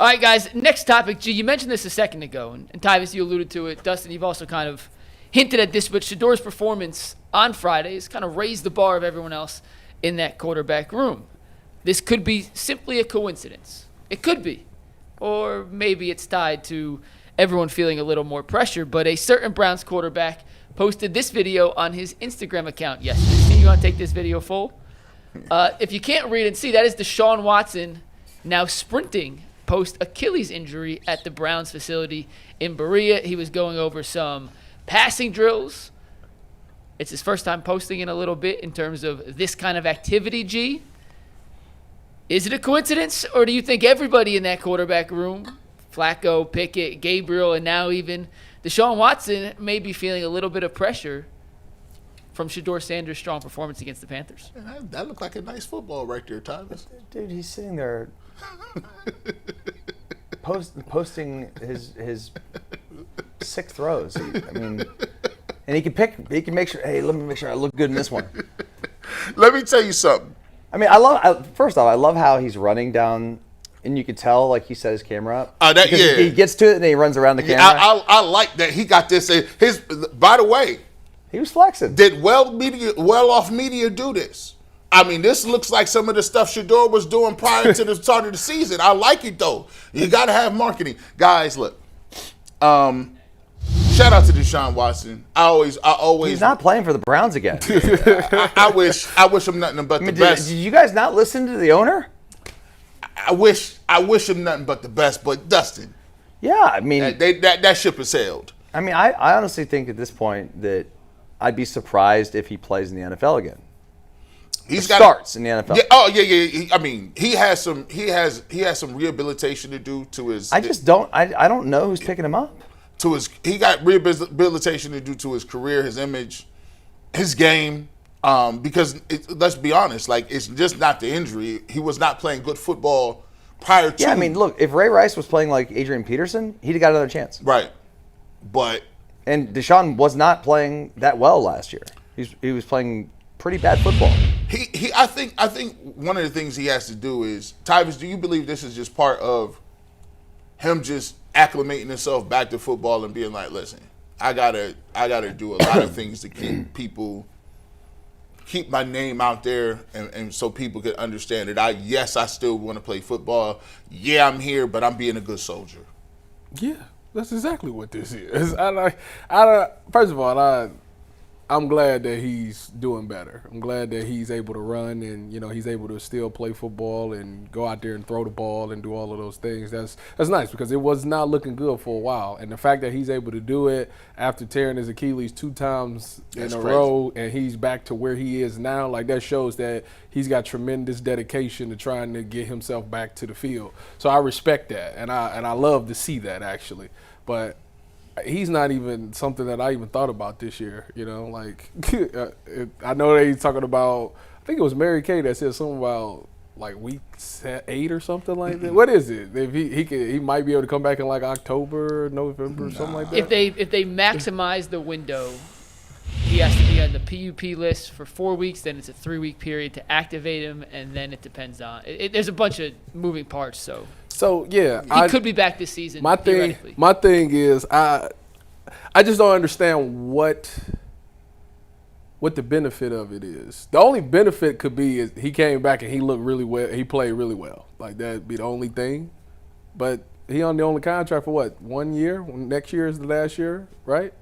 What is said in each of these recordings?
All right, guys, next topic. G, you mentioned this a second ago, and Tyvis, you alluded to it. Dustin, you've also kind of hinted at this, but Shedor's performance on Fridays kind of raised the bar of everyone else in that quarterback room. This could be simply a coincidence. It could be. Or maybe it's tied to everyone feeling a little more pressure, but a certain Browns quarterback posted this video on his Instagram account yesterday. Steve, you want to take this video full? If you can't read and see, that is Deshaun Watson now sprinting post-Achilles injury at the Browns facility in Berea. He was going over some passing drills. It's his first time posting in a little bit in terms of this kind of activity, G. Is it a coincidence, or do you think everybody in that quarterback room, Flacco, Pickett, Gabriel, and now even Deshaun Watson, may be feeling a little bit of pressure from Shedeur Sanders' strong performance against the Panthers? Man, that looked like a nice football right there, Thomas. Dude, he's sitting there posting his sick throws. I mean, and he can make sure, hey, let me make sure I look good in this one. Let me tell you something. I mean, first off, I love how he's running down, and you could tell, like, he set his camera up. He gets to it, and then he runs around the camera. I like that he got this. By the way, he was flexing. Did well-off media do this? I mean, this looks like some of the stuff Shedeur was doing prior to the start of the season. I like it, though. You got to have marketing. Guys, look. Shout out to Deshaun Watson. I always. He's not playing for the Browns again. I wish him nothing but the best. Did you guys not listen to the owner? I wish him nothing but the best. But Dustin, yeah, I mean that ship has sailed. I mean, I honestly think at this point that I'd be surprised if he plays in the NFL again. Starts in the NFL. Yeah, yeah. I mean, he has some rehabilitation to do to his. I don't know who's picking him up. He got rehabilitation to do to his career, his image, his game. Because let's be honest, like, it's just not the injury. He was not playing good football prior to. Yeah, I mean, look, if Ray Rice was playing like Adrian Peterson, he'd have got another chance. Right, and Deshaun was not playing that well last year. He was playing pretty bad football. I think one of the things he has to do is, Tyvis, do you believe this is just part of him just acclimating himself back to football and being like, listen, I gotta do a lot of things to keep my name out there, and so people can understand that I still want to play football. Yeah, I'm here, but I'm being a good soldier. Yeah, that's exactly what this is. First of all, I'm glad that he's doing better. I'm glad that he's able to run and, he's able to still play football and go out there and throw the ball and do all of those things. That's nice, because it was not looking good for a while. And the fact that he's able to do it after tearing his Achilles 2 times in a row, and he's back to where he is now, like, that shows that he's got tremendous dedication to trying to get himself back to the field. So I respect that, and I love to see that, actually. But he's not even something that I even thought about this year, like I know that he's talking about, I think it was Mary Kay that said something about like week 8 or something like that. What is it? If he might be able to come back in like October, November, something like that. If they maximize the window, he has to be on the PUP list for 4 weeks, then it's a 3-week period to activate him, and then it depends on there's a bunch of moving parts, So yeah, he could be back this season. My thing is, I just don't understand what the benefit of it is. The only benefit could be is he came back and he looked really well. He played really well. Like, that'd be the only thing. But he on the only contract for what, 1 year? Next year is the last year, right?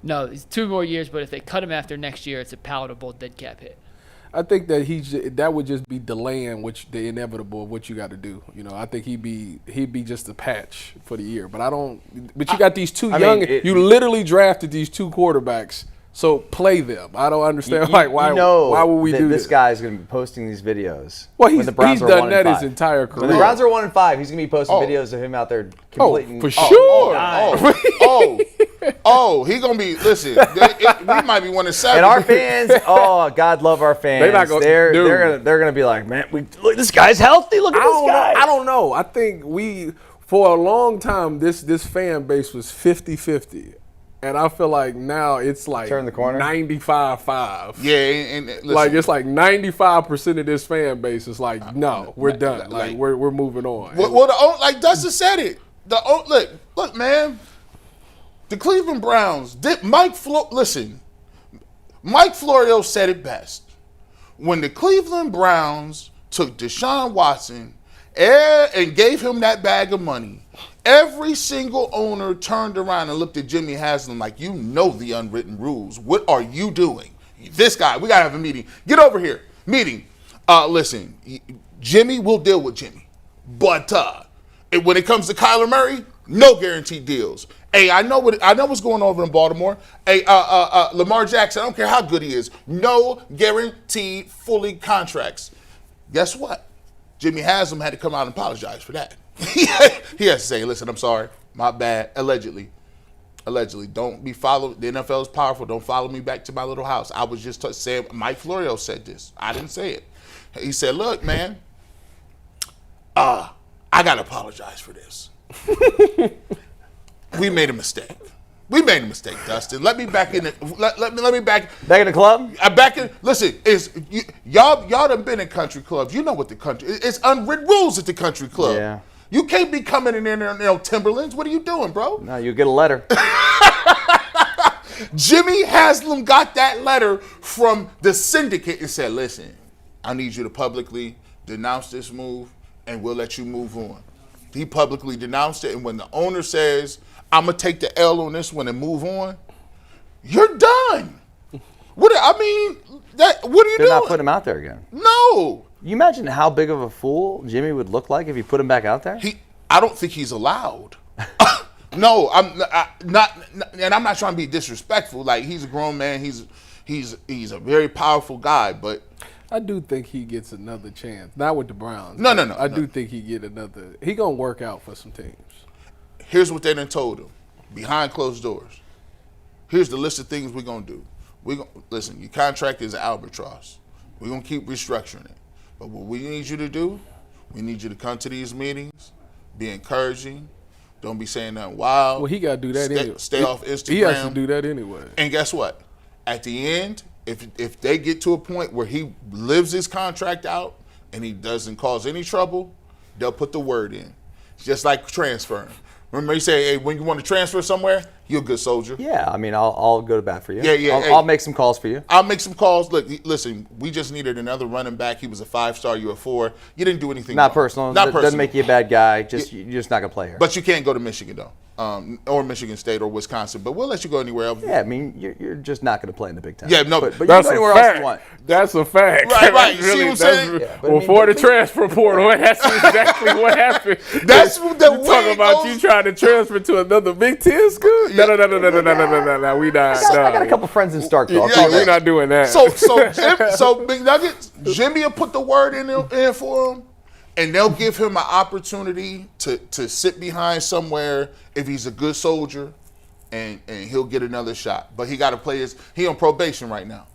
No, it's 2 more years. But if they cut him after next year, it's a palatable dead cap hit. I think that that would just be delaying the inevitable of what you got to do. I think he'd be just a patch for the year. But you got these two you literally drafted these 2 quarterbacks, so play them. I don't understand why would we do this guy's going to be posting these videos. Well, he's done that his entire career. When the Browns are 1-5, he's going to be posting videos of him out there completing. Oh, for sure. He gonna be. Listen, we might be 1-7. And our fans, God love our fans. They're gonna be like, man, look, this guy's healthy. Look at this guy. I don't know. I think for a long time this fan base was 50-50. And I feel like now it's like Turn the corner? 95-5. Yeah, and listen, Like it's like 95% of this fan base is like, no, we're done. Like like- we're moving on. well, like Dustin said it. Look, man. The Cleveland Browns. Mike Florio said it best. When the Cleveland Browns took Deshaun Watson and gave him that bag of money, every single owner turned around and looked at Jimmy Haslam like, you know the unwritten rules. What are you doing? This guy, we got to have a meeting. Get over here. Meeting. Listen, Jimmy will deal with Jimmy. But when it comes to Kyler Murray, no guaranteed deals. Hey, I know what's going on over in Baltimore. Hey, Lamar Jackson, I don't care how good he is, no guaranteed fully contracts. Guess what? Jimmy Haslam had to come out and apologize for that. He has to say, listen, I'm sorry, my bad, allegedly. Don't be followed. The NFL is powerful. Don't follow me back to my little house. I was just saying, Mike Florio said this. I didn't say it. He said, look, man, I got to apologize for this. We made a mistake. Dustin. Let me back in. Let me back. Back in the club? Listen, y'all done been in country clubs. You know what the country. It's unwritten rules at the country club. Yeah. You can't be coming in there, Timberlands. What are you doing, bro? No, you get a letter. Jimmy Haslam got that letter from the syndicate and said, listen, I need you to publicly denounce this move, and we'll let you move on. He publicly denounced it, and when the owner says, I'm going to take the L on this one and move on, you're done. What are you They're doing? not putting him out there again. No. You imagine how big of a fool Jimmy would look like if you put him back out there? I don't think he's allowed. No, I'm not, and I'm not trying to be disrespectful. Like, he's a grown man. He's a very powerful guy, but I do think he gets another chance. Not with the Browns. No. I do think he get another. He gonna work out for some teams. Here's what they done told him behind closed doors. Here's the list of things we're gonna do. Listen, your contract is an albatross. We're gonna keep restructuring it. But what we need you to do, we need you to come to these meetings, be encouraging. Don't be saying nothing wild. Well, he got to do that anyway. Stay off Instagram. He has to do that anyway. And guess what? At the end, if they get to a point where he lives his contract out and he doesn't cause any trouble, they'll put the word in. It's just like transferring. Remember you say, hey, when you want to transfer somewhere, you're a good soldier. Yeah, I mean, I'll go to bat for you. Yeah. I'll make some calls for you. I'll make some calls. Look, listen, we just needed another running back. He was a 5-star. You're a 4. You didn't do anything Not wrong. personal. Not Doesn't personal. make you a bad guy. You're just not going to play here. But you can't go to Michigan, though, or Michigan State or Wisconsin. But we'll let you go anywhere else. Yeah, I mean, you're just not going to play in the Big Ten. Yeah, no, but you can That's go a anywhere else fact. you want. That's a fact. Right. See what I'm saying? Yeah, but I mean, Before the transfer portal, that's exactly what happened. That's what the you way talking it about. goes. You trying to transfer to another Big Ten school? No. We not. I got a couple friends in Starkville. Yeah. We're not doing that. So Big Nuggets, Jimmy will put the word in for him, and they'll give him an opportunity to sit behind somewhere if he's a good soldier, and he'll get another shot. But he got to play he on probation right now.